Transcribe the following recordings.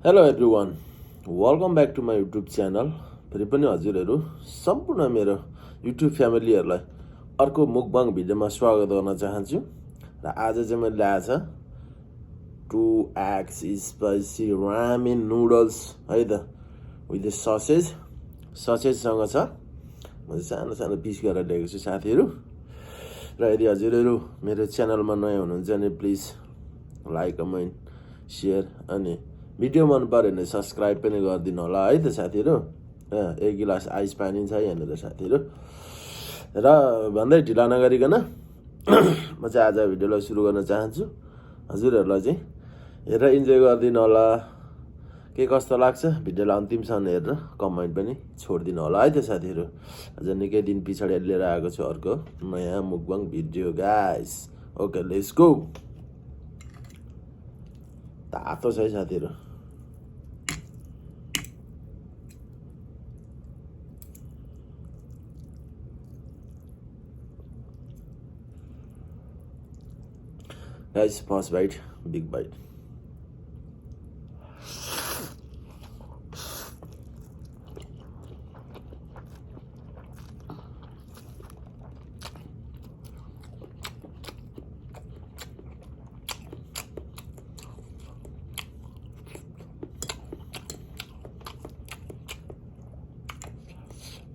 Hello everyone welcome back to my YouTube channel. फेरि पनि हजुरहरू सम्पूर्ण मेरो युट्युब फ्यामिलीहरूलाई अर्को मुकबाङ भिडियोमा स्वागत गर्न चाहन्छु। र आज चाहिँ मैले ल्याएको छ 2x स्पाइसी रामेन नुडल्स है त, विथ ससेजसँग छ। मैले सानो सानो पिस गरेर ल्याएको छु साथीहरू। र यदि हजुरहरू मेरो च्यानलमा नयाँ हुनुहुन्छ भने प्लिज लाइक कमेन्ट सेयर अनि भिडियो मन पऱ्यो भने सब्सक्राइब पनि गरिदिनु होला है त साथीहरू। एक गिलास आइस पानी छ यहाँनिर साथीहरू। र भन्दै ढिला नगरिकन म चाहिँ आज भिडियोलाई सुरु गर्न चाहन्छु। हजुरहरूलाई चाहिँ हेरेर इन्जोय गरिदिनु होला। के कस्तो लाग्छ भिडियोलाई अन्तिमसम्म हेरेर कमेन्ट पनि छोडिदिनु होला है त साथीहरू। आज निकै दिन पछाडि लिएर आएको छु अर्को नयाँ mukbang video guys. Okay let's go. तातो छ है साथीहरू। Guys, first bite, big bite.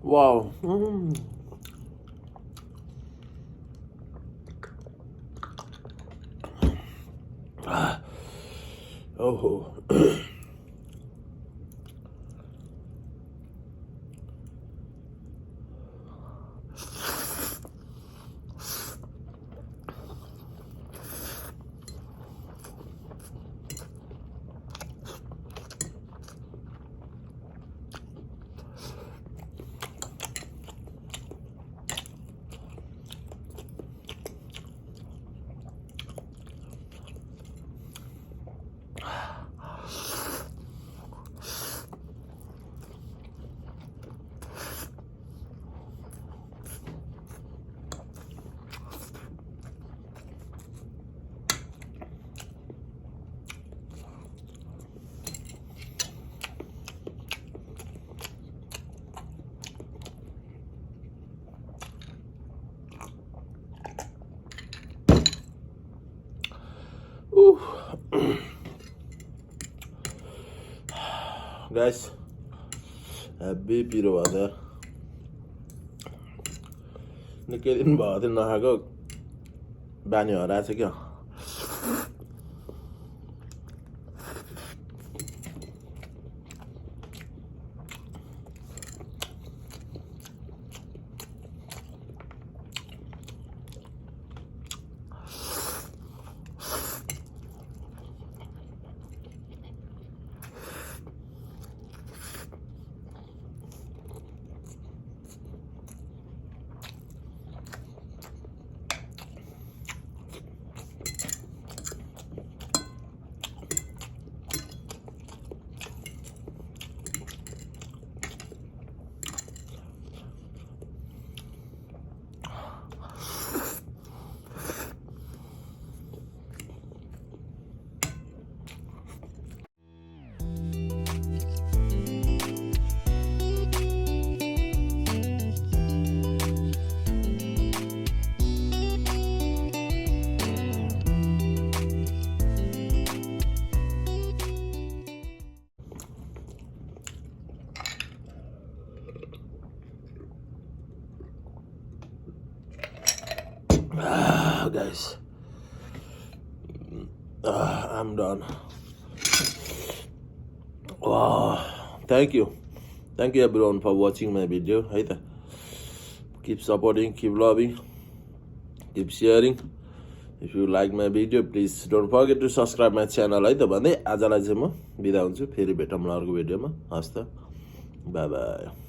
Wow. Oh. Guys, heavy पिरो भएको थियो। निकै दिन भएको थियो नखाएको, बानी हराएको छ क्या। Guys, I'm done. Wow, thank you everyone for watching my video. है त, keep supporting, keep loving, keep sharing. If you like my video, please don't forget to subscribe my channel है त भन्दै आजलाई चाहिँ म बिदा हुन्छु। फेरि भेटौँला अर्को भिडियोमा। हस् त, बाई बाई।